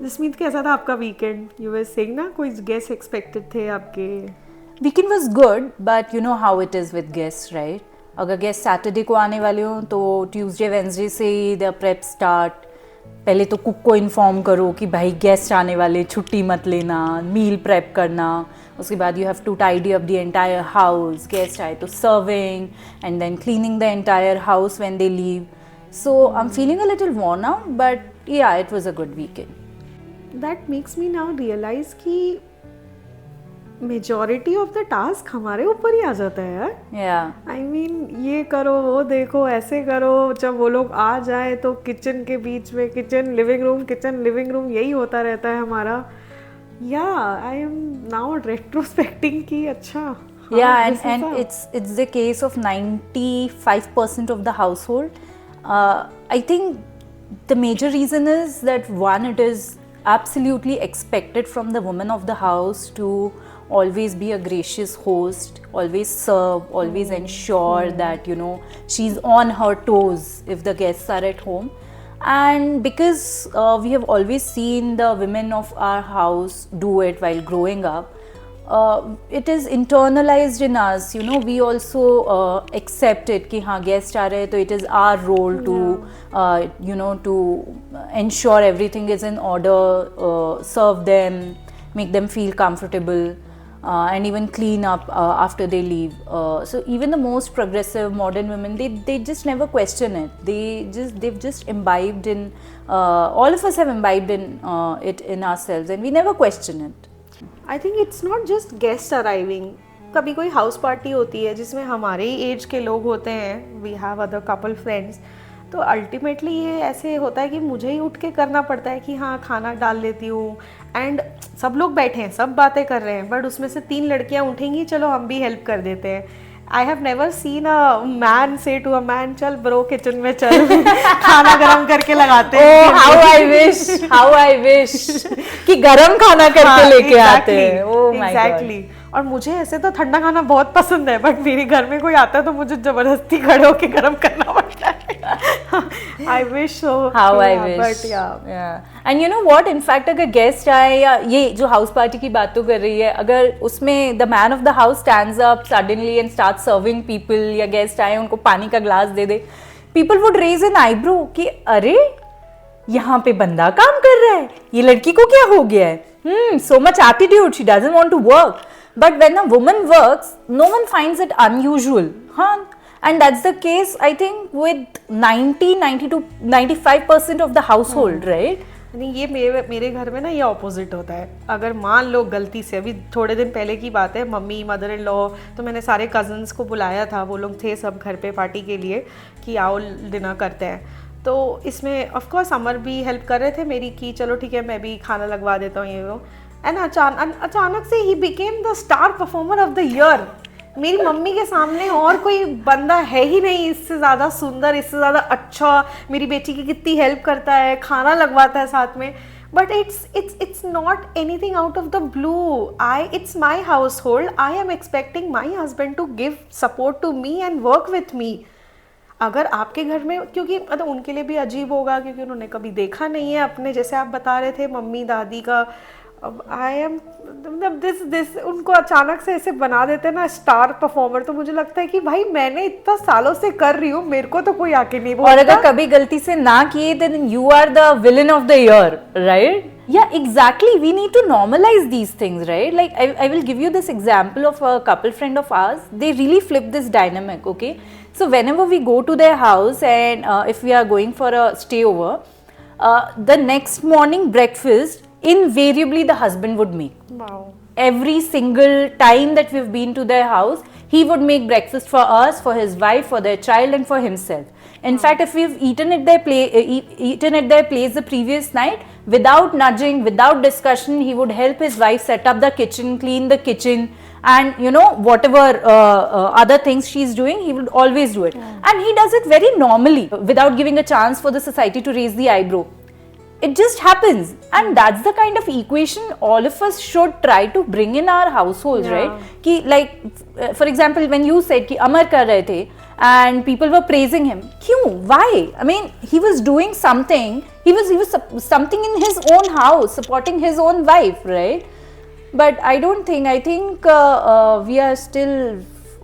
जसमीत कैसा था आपका वीकेंड? यू वर सेइंग ना कोई गेस्ट एक्सपेक्टेड थे आपके? Weekend was good, but you know how it is with guest, right? अगर गेस्ट सैटरडे को आने वाले हों तो ट्यूसडे वेंसडे से ही द प्रेप स्टार्ट. पहले तो कुक को इन्फॉर्म करो कि भाई गेस्ट आने वाले, छुट्टी मत लेना, मील प्रेप करना. उसके बाद you have to tidy up the entire house. Guest आए तो serving and then cleaning the entire house when they leave. So I am feeling a little worn out, but yeah, it was a good weekend. That makes me now realize कि majority of the task हमारे ऊपर ही आ जाता है यार. Yeah. I mean ये करो, वो देखो, ऐसे करो. जब वो लोग आ जाए तो किचन के बीच में किचन लिविंग रूम यही होता रहता है हमारा. या आई एम नाउ रेट्रोस्पेक्टिंग कि अच्छा. Yeah, and it's the case of 95% of the household. I think the major reason is that one, it is absolutely expected from the woman of the house to always be a gracious host, always serve, always ensure that she's on her toes if the guests are at home. And because we have always seen the women of our house do it while growing up, it is internalized in us. We also accept it कि हाँ guest आ रहे हैं तो it is our role to to ensure everything is in order, serve them, make them feel comfortable, and even clean up after they leave. So even the most progressive modern women, they just never question it. They've just imbibed in, all of us have imbibed in it in ourselves, and we never question it. I think it's not just guest arriving. कभी कोई house party होती है जिसमें हमारे ही as के लोग होते हैं, we have other couple friends, तो अल्टीमेटली ये ऐसे होता है कि मुझे ही उठ के करना पड़ता है कि हाँ खाना डाल लेती हूँ. एंड सब लोग बैठे हैं, सब बातें कर रहे हैं, बट उसमें से 3 लड़कियाँ उठेंगी, चलो हम भी हेल्प कर देते हैं. I have never seen a man से टू अ मैन, चल ब्रो किचन में चल खाना गरम करके लगाते हैं. हाउ आई विश कि गरम खाना करके लेके आते हैं. Oh my God. एग्जैक्टली. और मुझे ऐसे तो ठंडा खाना बहुत पसंद है, बट मेरे घर में कोई आता है तो मुझे जबरदस्ती खड़े होके गरम करना पड़ता है. I wish so. How I wish. But yeah and you know what, in fact अगर गेस्ट आए, या ये जो हाउस पार्टी की बात तो कर रही है, अगर उसमें the man of the house stands up suddenly and start serving people, या गेस्ट आए उनको पानी का ग्लास दे दे, people would raise an eyebrow कि अरे यहाँ पे बंदा काम कर रहा है, ये लड़की को क्या हो गया है. So much attitude, she doesn't want to work. But when a woman works, no one finds it unusual. And that's the case, I think, with 95% of the household, right? नहीं, ये मेरे घर में ना ये ऑपोजिट होता है. अगर मान लो गलती से, अभी थोड़े दिन पहले की बात है, मम्मी मदर इन लॉ, तो मैंने सारे कजन्स को बुलाया था, वो लोग थे सब घर पे पार्टी के लिए कि आओ डिनर करते हैं. तो इसमें ऑफ कोर्स अमर भी हेल्प कर रहे थे मेरी कि चलो ठीक है मैं भी खाना लगवा देता हूँ ये वो. एंड अचानक से he became the star performer of the year. मेरी मम्मी के सामने और कोई बंदा है ही नहीं इससे ज़्यादा सुंदर, इससे ज़्यादा अच्छा. मेरी बेटी की कितनी हेल्प करता है, खाना लगवाता है साथ में. But it's not anything out of the blue. It's my household. I am expecting my husband to give support to me and work with me. अगर आपके घर में, क्योंकि मतलब उनके लिए भी अजीब होगा क्योंकि उन्होंने कभी देखा नहीं है अपने, जैसे आप बता रहे थे मम्मी दादी का. अब आई एम मतलब दिस उनको अचानक से ऐसे बना देते हैं ना स्टार परफॉर्मर. तो मुझे लगता है कि भाई मैंने इतना सालों से कर रही हूँ, मेरे को तो कोई आके नहीं बोलता. और अगर कभी गलती से ना किए then you are the villain of the year, right? Yeah, exactly. We need to normalize these things, right? Like I will give you this example of a couple friend of ours. They really flip this dynamic, okay? So whenever we go to their house and if we are going for a stay over, the next morning breakfast invariably the husband would make. Wow. Every single time that we've been to their house, he would make breakfast for us, for his wife, for their child, and for himself. In fact, if we've eaten at their place the previous night, without nudging, without discussion, he would help his wife set up the kitchen, clean the kitchen, and whatever other things she's doing, he would always do it. And he does it very normally, without giving a chance for the society to raise the eyebrow. It just happens, and that's the kind of equation all of us should try to bring in our households, right? Ki, like for example, when you said कि अमर कर रहे थे and people were praising him, क्यों? Why? I mean, he was doing something, he was something in his own house, supporting his own wife, right? But I think we are still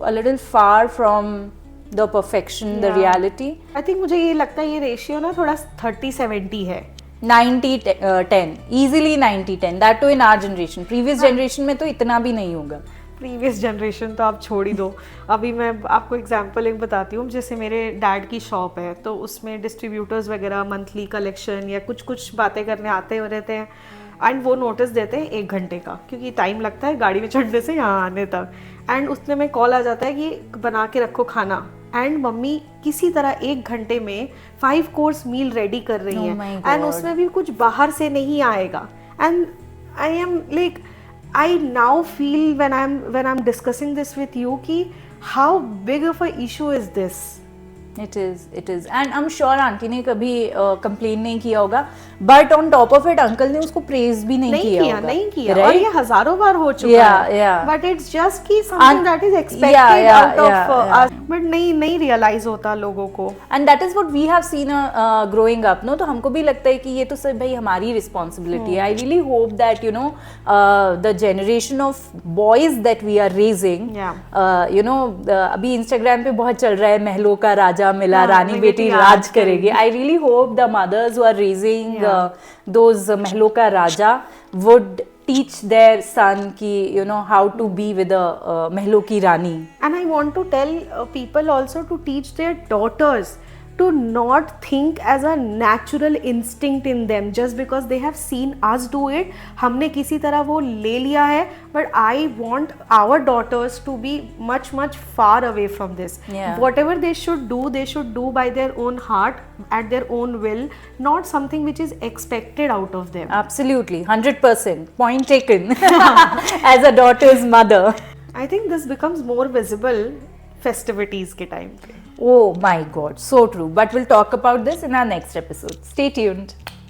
a little far from the perfection, the Yeah. reality. I think मुझे ये लगता है ये ratio ना थोड़ा 30-70 है. 90-10, easily 90-10, that too in our generation. Previous generation में तो इतना भी नहीं होगा. प्रीवियस जनरेशन तो आप छोड़ ही दो. अभी मैं आपको एग्जांपल एक बताती हूँ. जैसे मेरे डैड की शॉप है तो उसमें डिस्ट्रीब्यूटर्स वगैरह मंथली कलेक्शन या कुछ कुछ बातें करने आते हो रहते हैं एंड वो नोटिस देते हैं 1 घंटे का, क्योंकि टाइम लगता है गाड़ी में चढ़ने से यहाँ आने तक. एंड उसमें में कॉल आ जाता है कि बना के रखो खाना, एंड मम्मी किसी तरह 1 घंटे में 5 कोर्स मील रेडी कर रही Oh हैं my एंड God. उसमें भी कुछ बाहर से नहीं आएगा. And I am like I now feel when I'm discussing this with you कि how big of a issue is this? It is, and I'm sure aunty ने कभी कंप्लेन नहीं किया होगा, but on top of it uncle ने उसको praise भी नहीं किया होगा. नहीं किया right? और ये हजारों बार हो चुका Yeah, है. yeah. But it's just कि something that is expected yeah, out of yeah. us. But नहीं realize होता लोगों को. And that is what we have seen growing up, no? तो हमको भी लगता है कि ये तो सब भाई हमारी रिस्पॉन्सिबिलिटी है. I really hope that the generation of boys that we are raising, अभी इंस्टाग्राम पे बहुत चल रहा है महलों का राजा मिला, रानी बेटी राज करेगी. I really hope the mothers who are raising those महलों का राजा would teach their son ki how to be with a महलों की रानी. And I want to tell people also to teach their daughters to not think as a natural instinct in them just because they have seen us do it. हमने किसी तरह वो ले लिया है, but I want our daughters to be much far away from this. Yeah. Whatever they should do by their own heart, at their own will, not something which is expected out of them. Absolutely, 100%. Point taken. As a daughter's mother. I think this becomes more visible festivities के time पे. Oh my God, so true. But we'll talk about this in our next episode. Stay tuned.